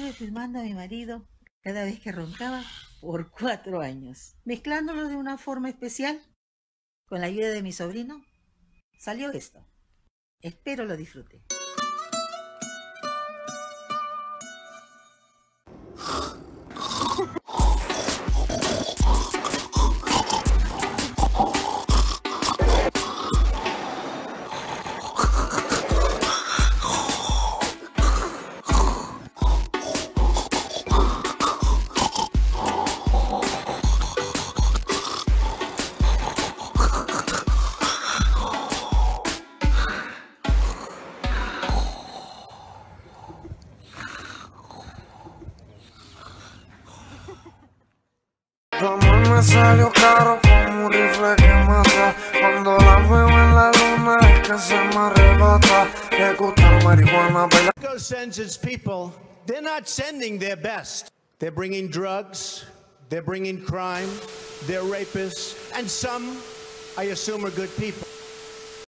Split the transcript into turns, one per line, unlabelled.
estuve filmando a mi marido cada vez que roncaba por 4 años, mezclándolo de una forma especial. Con la ayuda de mi sobrino, salió esto. Espero lo disfrute.
Tu amor me salió caro como un rifle que mata. Cuando la veo en la luna es que se me arrebata. Le gusta la marihuana, baila.
Mexico sends its people. They're not sending their best. They're bringing drugs. They're bringing crime. They're rapists. And some, I assume, are good people.